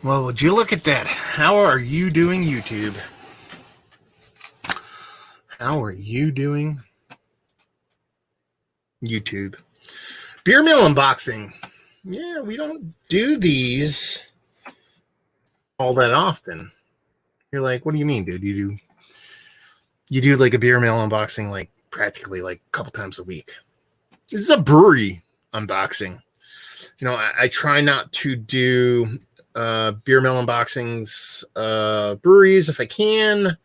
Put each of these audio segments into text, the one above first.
Well, would you look at that? How are you doing, YouTube? How are you doing, YouTube? Beer mill unboxing. Yeah, we don't do these all that often. You're like, what do you mean, dude? You do like a beer mill unboxing like practically like a couple times a week. This is a brewery unboxing. You know, I try not to do beer mill unboxings, breweries if I can.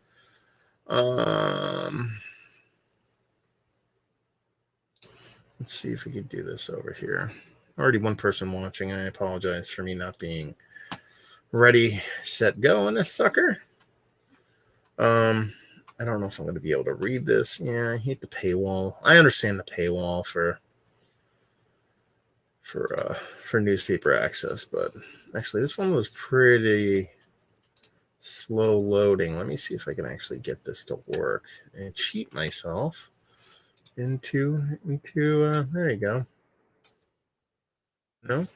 Let's see if we can do this over here. Already one person watching. I apologize for me not being ready, set, go on this sucker. I don't know if I'm going to be able to read this. Yeah, I hate the paywall. I understand the paywall for newspaper access, but actually this one was pretty slow loading. Let me see if I can actually get this to work and cheat myself into there you go. No,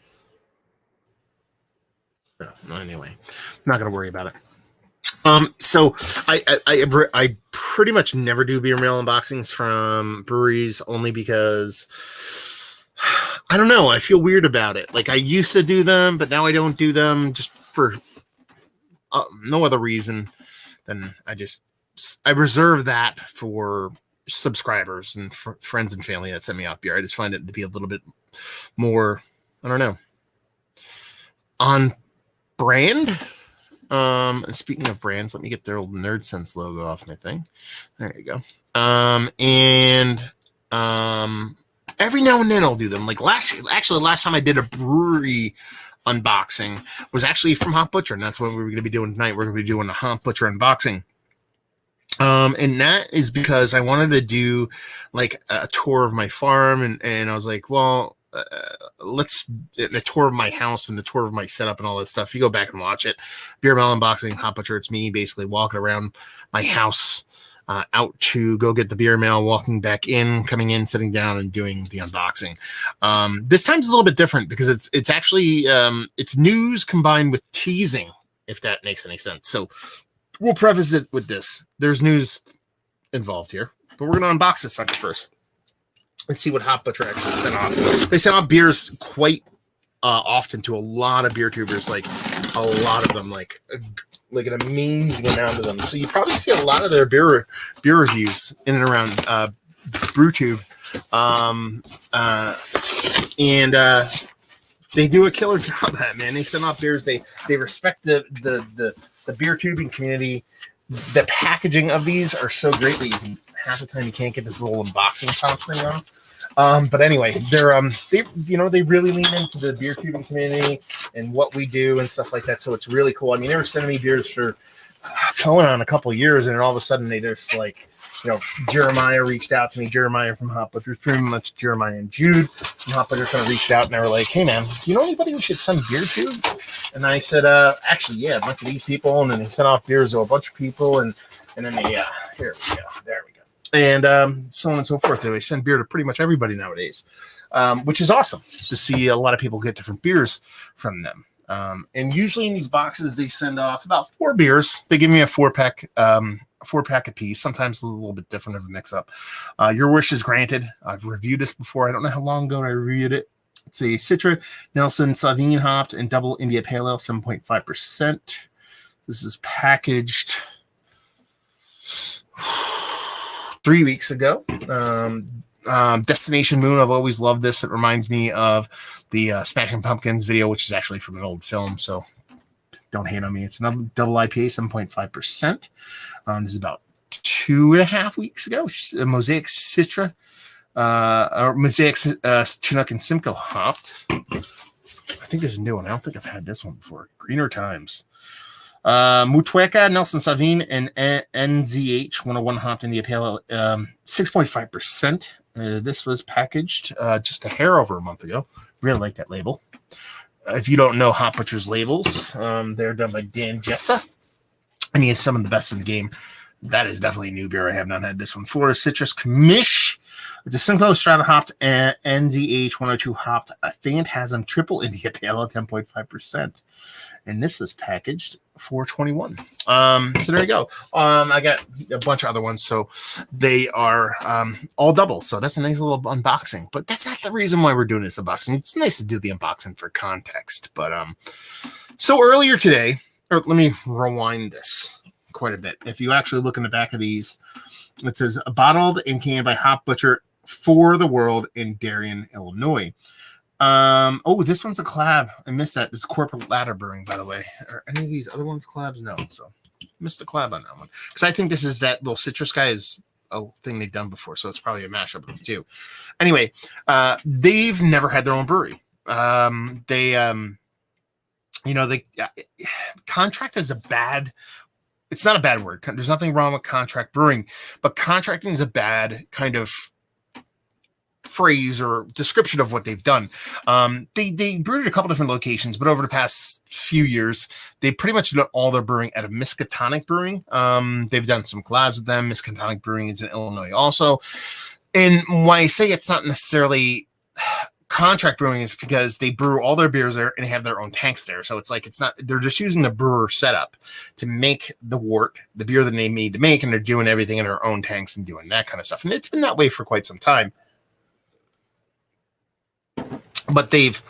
anyway, I'm not going to worry about it. So I pretty much never do beer mill unboxings from breweries, only because I don't know. I feel weird about it. Like I used to do them, but now I don't do them just for no other reason than I reserve that for subscribers and friends and family that send me off beer. I just find it to be a little bit more, I don't know, on brand. And speaking of brands, let me get their old Nerd Sense logo off my thing. There you go. Every now and then I'll do them. Like last time I did a brewery unboxing was actually from Hop Butcher, and that's what we're going to be doing tonight. We're going to be doing a Hop Butcher unboxing. And that is because I wanted to do like a tour of my farm, and I was like, well, let's a tour of my house and the tour of my setup and all that stuff. You go back and watch it. Beer mill unboxing, Hop Butcher. It's me basically walking around my house, out to go get the beer mill, walking back in, coming in, sitting down, and doing the unboxing. This time's a little bit different because it's actually it's news combined with teasing, if that makes any sense. So we'll preface it with this. There's news involved here, but we're going to unbox this sucker first and see what Hop Butcher actually sent off. They sent off beers quite often to a lot of beer tubers, like a lot of them, like an amazing amount of them. So you probably see a lot of their beer reviews in and around BrewTube, and they do a killer job at that, man. They send off beers. They respect the beer tubing community. The packaging of these are so great that half the time you can't get this little unboxing top thing on. But anyway, they really lean into the beer tubing community and what we do and stuff like that. So it's really cool. I mean, they were sending me beers for going on a couple of years, and then all of a sudden they just like, Jeremiah reached out to me. Jeremiah from Hop Butcher, pretty much Jeremiah and Jude from Hop Butcher kind of reached out, and they were like, hey man, do you know anybody who should send beer to? And I said, actually, yeah, a bunch of these people. And then they sent off beers to a bunch of people, and then they, here we go, there we go. And so on and so forth. They send beer to pretty much everybody nowadays, which is awesome to see a lot of people get different beers from them. And usually in these boxes, they send off about 4 beers. They give me a 4-pack, a 4-pack a piece. Sometimes a little bit different of a mix-up. Your wish is granted. I've reviewed this before. I don't know how long ago I reviewed it. It's a Citra, Nelson, Sauvignon hopped, and double India Pale Ale, 7.5%. This is packaged 3 weeks ago. Destination Moon, I've always loved this. It reminds me of the Smashing Pumpkins video, which is actually from an old film, so don't hate on me. It's another double IPA, 7.5%. This is about 2.5 weeks ago. Mosaic Citra, or Mosaic Chinook and Simcoe hopped. I think this is a new one. I don't think I've had this one before. Greener Times. Mutueca, Nelson Sauvin, and NZH 101 hopped India Pale Ale, 6.5%. This was packaged just a hair over a month ago. Really like that label. If you don't know Hop Butcher's labels, they're done by Dan Jetza, and he is some of the best in the game. That is definitely a new beer. I have not had this one. Florida Citrus Commish, It's a Simcoe Strata hopped NZH 102 hopped Phantasm Triple India Pale at 10.5%. And this is packaged for $21. So there you go. I got a bunch of other ones, so they are all double. So that's a nice little unboxing. But that's not the reason why we're doing this unboxing. It's nice to do the unboxing for context. But so earlier today, or let me rewind this quite a bit. If you actually look in the back of these, it says bottled and canned by Hop Butcher for the world in Darien, Illinois. Oh, this one's a collab. I missed that. This is Corporate Ladder Brewing, by the way. Are any of these other ones collabs? No. So missed the collab on that one. Because I think this is that little citrus guy is a thing they've done before. So it's probably a mashup of the two. Anyway, they've never had their own brewery. Contract is a bad, it's not a bad word. There's nothing wrong with contract brewing, but contracting is a bad kind of phrase or description of what they've done. They brewed at a couple different locations, but over the past few years, they pretty much done all their brewing out of Miskatonic Brewing. They've done some collabs with them. Miskatonic Brewing is in Illinois also. And why I say it's not necessarily contract brewing is because they brew all their beers there and they have their own tanks there. So it's like, it's not, they're just using the brewer setup to make the wort, the beer that they need to make, and they're doing everything in their own tanks and doing that kind of stuff. And it's been that way for quite some time. But they've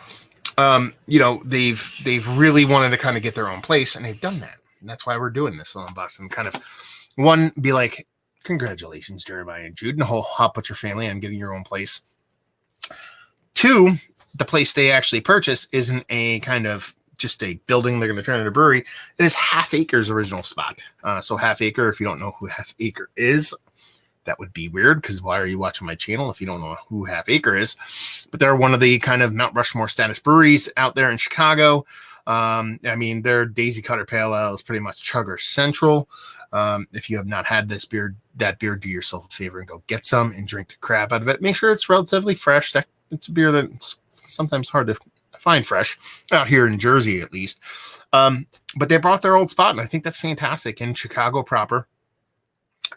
really wanted to kind of get their own place, and they've done that. And that's why we're doing this little unboxing. Kind of one, be like, congratulations, Jeremiah and Jude, and the whole Hop Butcher family on getting your own place. Two, the place they actually purchase isn't a kind of just a building they're going to turn into a brewery. It is Half Acre's original spot. So Half Acre, if you don't know who Half Acre is, that would be weird, because why are you watching my channel if you don't know who Half Acre is? But they're one of the kind of Mount Rushmore status breweries out there in Chicago. I mean, their Daisy Cutter Pale Ale is pretty much Chugger Central. If you have not had that beer, do yourself a favor and go get some and drink the crap out of it. Make sure it's relatively fresh. It's a beer that's sometimes hard to find fresh out here in Jersey, at least. But they brought their old spot, and I think that's fantastic in Chicago proper.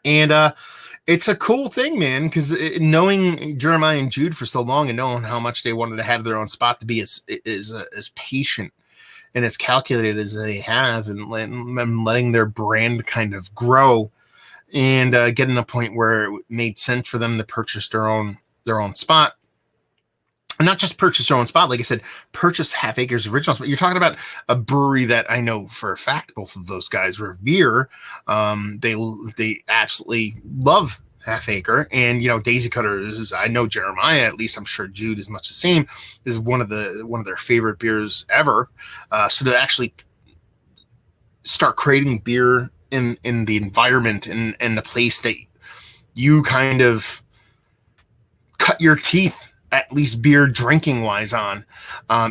And it's a cool thing, man, because knowing Jeremiah and Jude for so long and knowing how much they wanted to have their own spot, to be as patient and as calculated as they have, and letting their brand kind of grow, and getting to the point where it made sense for them to purchase their own spot. And not just purchase their own spot, like I said, purchase Half Acre's original spot. You're talking about a brewery that I know for a fact both of those guys revere. They absolutely love Half Acre, and Daisy Cutter is. I know Jeremiah, at least I'm sure Jude is much the same. Is one of their favorite beers ever. So to actually start creating beer in the environment and the place that you kind of cut your teeth, at least beer drinking wise, on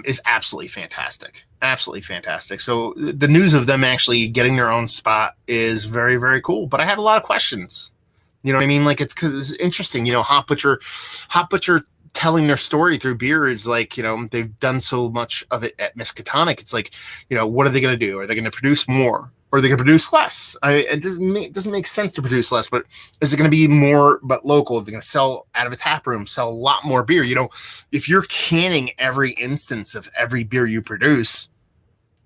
is absolutely fantastic. Absolutely fantastic. So the news of them actually getting their own spot is very, very cool. But I have a lot of questions. You know what I mean? Like, it's interesting. Hop Butcher telling their story through beer is like, they've done so much of it at Miskatonic. It's like, what are they going to do? Are they going to produce more? Or are they going to produce less? It doesn't make sense to produce less, but is it going to be more but local? Are they going to sell out of a tap room, sell a lot more beer? If you're canning every instance of every beer you produce,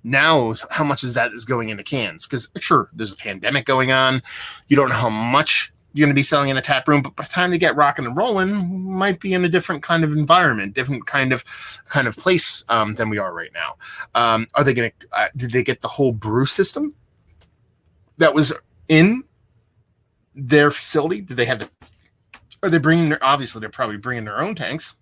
now how much is going into cans? Because sure, there's a pandemic going on. You don't know how much you're going to be selling in a tap room, but by the time they get rocking and rolling, might be in a different kind of environment, different kind of place than we are right now. Are they going to? Did they get the whole brew system that was in their facility? Did they have the? Are they bringing their? Obviously, they're probably bringing their own tanks,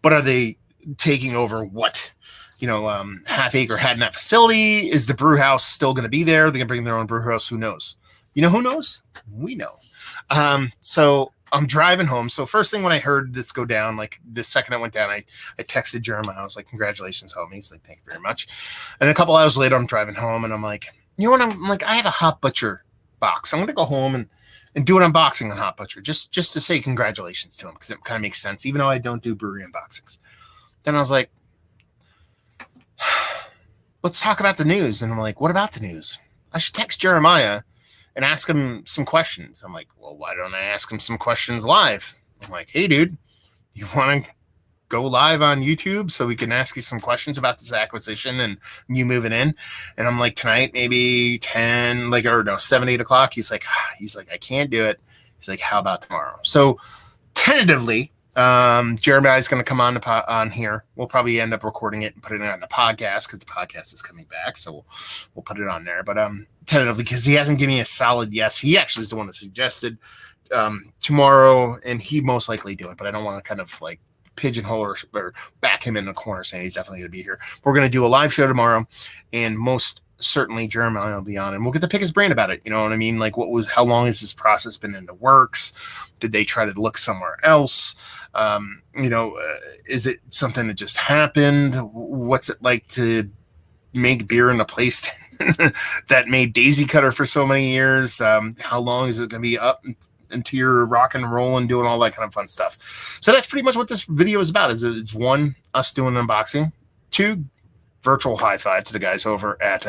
but are they taking over what? Half Acre had in that facility? Is the brew house still going to be there? Are they going to bring their own brew house? Who knows? Who knows? We know. So I'm driving home. So first thing when I heard this go down, like the second it went down, I texted Jeremiah. I was like, congratulations, homie. He's like, thank you very much. And a couple hours later, I'm driving home and I'm like, I'm like, I have a Hop Butcher box. I'm going to go home and do an unboxing on Hop Butcher just to say congratulations to him, because it kind of makes sense, even though I don't do brewery unboxings. Then I was like, let's talk about the news. And I'm like, what about the news? I should text Jeremiah and ask him some questions. I'm like, well, why don't I ask him some questions live? I'm like, hey, dude, you want to go live on YouTube so we can ask you some questions about this acquisition and you moving in? And I'm like, tonight, maybe 10, like, or no, 7, 8 o'clock. He's like, I can't do it. He's like, how about tomorrow? So tentatively, Jeremiah's going to come on here. We'll probably end up recording it and putting it on the podcast because the podcast is coming back. So we'll put it on there. But tentatively, because he hasn't given me a solid yes. He actually is the one that suggested tomorrow, and he most likely do it. But I don't want to kind of like pigeonhole or back him in the corner saying he's definitely going to be here. We're going to do a live show tomorrow, and most certainly Jeremiah will be on, and we'll get to pick his brain about it. You know what I mean? Like, how long has this process been in the works? Did they try to look somewhere else? Is it something that just happened? What's it like to make beer in a place that made Daisy Cutter for so many years? How long is it going to be up into your rock and roll and doing all that kind of fun stuff? So that's pretty much what this video is about. It's 1, us doing an unboxing, 2, virtual high five to the guys over at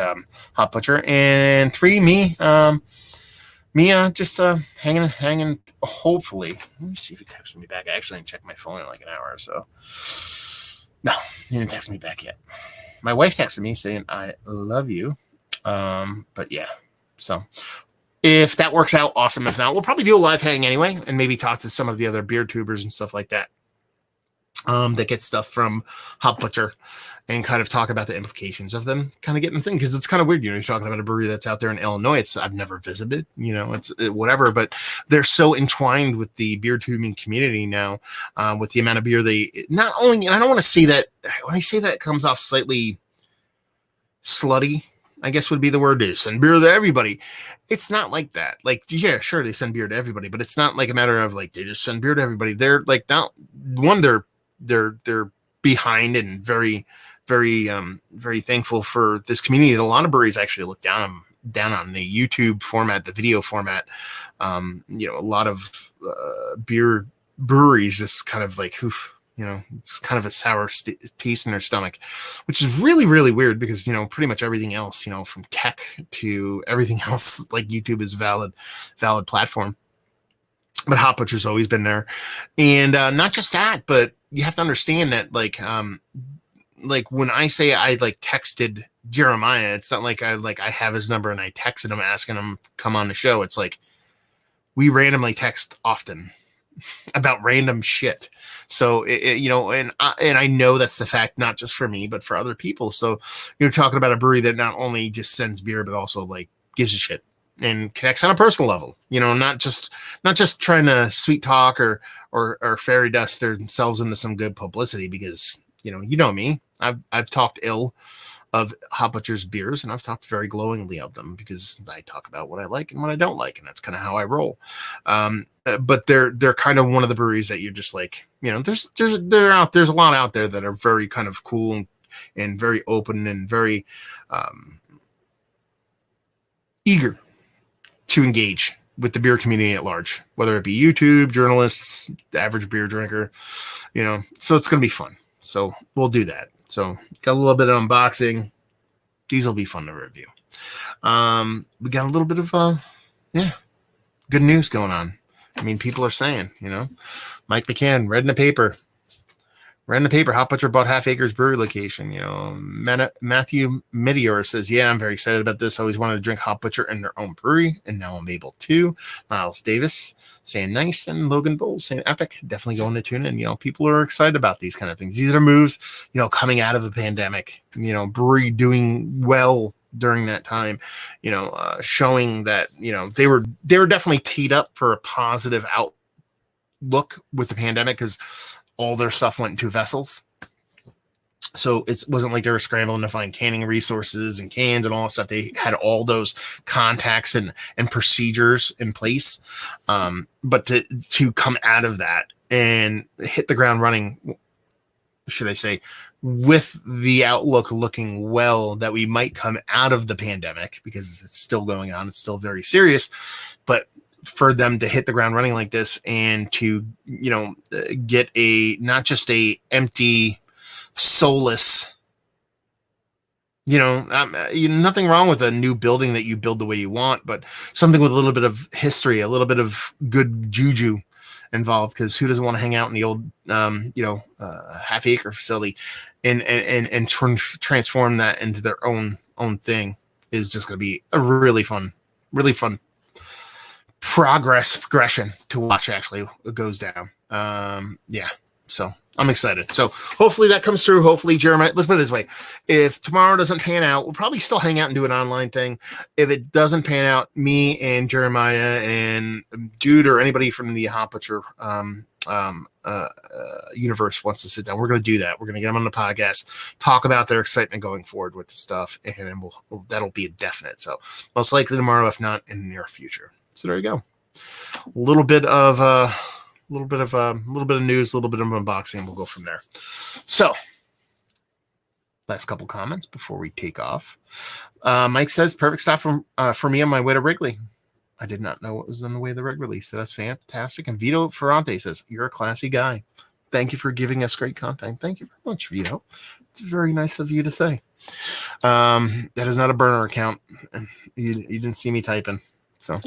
Hop Butcher, and 3, me just hanging. Hopefully, let me see if he texted me back. I actually didn't check my phone in like an hour or so. No, he didn't text me back yet. My wife texted me saying I love you. But yeah, so if that works out, awesome. If not, we'll probably do a live hang anyway, and maybe talk to some of the other beer tubers and stuff like that. That get stuff from Hop Butcher and kind of talk about the implications of them kind of getting the thing. Cause it's kind of weird. You're talking about a brewery that's out there in Illinois. I've never visited, it's whatever, but they're so entwined with the beer tubing community now, with the amount of beer they not only, and I don't want to say that when I say that, it comes off slightly slutty, I guess would be the word. They send beer to everybody. It's not like that. Like, yeah, sure, they send beer to everybody, but it's not like a matter of like, they just send beer to everybody. They're like, not one, they're behind and very, very, very thankful for this community. A lot of breweries actually look down on the YouTube format, the video format. A lot of beer breweries just kind of like, oof, it's kind of a sour taste in their stomach, which is really, really weird because, pretty much everything else, from tech to everything else, like YouTube is valid platform. But Hop Butcher's always been there. And not just that, but you have to understand that, like when I say I like texted Jeremiah, it's not like I have his number and I texted him asking him to come on the show. It's like we randomly text often about random shit. So and I know that's the fact, not just for me, but for other people. So you're talking about a brewery that not only just sends beer, but also like gives a shit and connects on a personal level, not just trying to sweet talk or fairy dust themselves into some good publicity, because me, I've talked ill of Hop Butcher's beers, and I've talked very glowingly of them because I talk about what I like and what I don't like, and that's kind of how I roll. But they're kind of one of the breweries that you're just like, there's a lot out there that are very kind of cool and very open and very eager to engage with the beer community at large, whether it be YouTube, journalists, the average beer drinker, so it's going to be fun. So we'll do that. So got a little bit of unboxing. These will be fun to review. We got a little bit of, good news going on. I mean, people are saying, Mike McCann, read in the paper, Hop Butcher bought Half Acres Brewery location. Matthew Meteor says, yeah, I'm very excited about this. I always wanted to drink Hop Butcher in their own brewery, and now I'm able to. Miles Davis saying nice, and Logan Bowles saying epic. Definitely going to tune in. People are excited about these kind of things. These are moves, coming out of a pandemic, brewery doing well during that time, showing that, they were definitely teed up for a positive outlook with the pandemic, because all their stuff went into vessels. So it wasn't like they were scrambling to find canning resources and cans and all that stuff. They had all those contacts and procedures in place. But to come out of that and hit the ground running, should I say, with the outlook looking well that we might come out of the pandemic, because it's still going on. It's still very serious, but for them to hit the ground running like this and to, get not just a empty, soulless, nothing wrong with a new building that you build the way you want, but something with a little bit of history, a little bit of good juju, involved, because who doesn't want to hang out in the old, half acre facility and transform that into their own thing is just going to be a really fun progression to watch. Actually, it goes down. So I'm excited. So hopefully that comes through. Hopefully Jeremiah, let's put it this way. If tomorrow doesn't pan out, we'll probably still hang out and do an online thing. If it doesn't pan out, me and Jeremiah and Jude or anybody from the Hot Butcher universe wants to sit down, we're going to do that. We're going to get them on the podcast, talk about their excitement going forward with the stuff, and then that'll be a definite. So most likely tomorrow, if not in the near future. So there you go. A little bit of news, a little bit of unboxing. We'll go from there. So, last couple comments before we take off. Mike says, perfect stop for me on my way to Wrigley. I did not know it was on the way to the Wrigley. So that's fantastic. And Vito Ferrante says, you're a classy guy. Thank you for giving us great content. Thank you very much, Vito. It's very nice of you to say. That is not a burner account. You didn't see me typing. So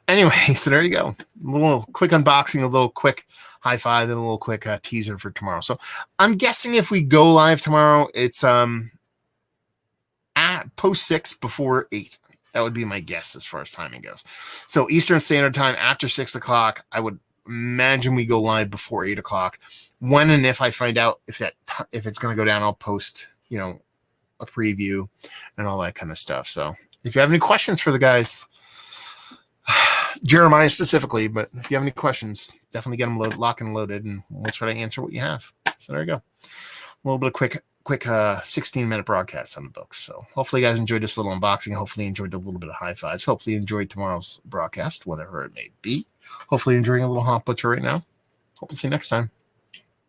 anyway, so there you go. A little quick unboxing, a little quick high five, and a little quick teaser for tomorrow. So I'm guessing if we go live tomorrow, it's at post 6 before 8. That would be my guess as far as timing goes. So Eastern Standard Time after 6 o'clock, I would imagine we go live before 8 o'clock. When and if I find out if it's going to go down, I'll post, a preview and all that kind of stuff. So if you have any questions for the guys, Jeremiah specifically, but if you have any questions, definitely get them locked and loaded, and we'll try to answer what you have. So there you go. A little bit of quick 16-minute broadcast on the books. So hopefully you guys enjoyed this little unboxing. Hopefully you enjoyed a little bit of high fives. Hopefully you enjoyed tomorrow's broadcast, whatever it may be. Hopefully you're enjoying a little Hot Butcher right now. Hope to see you next time.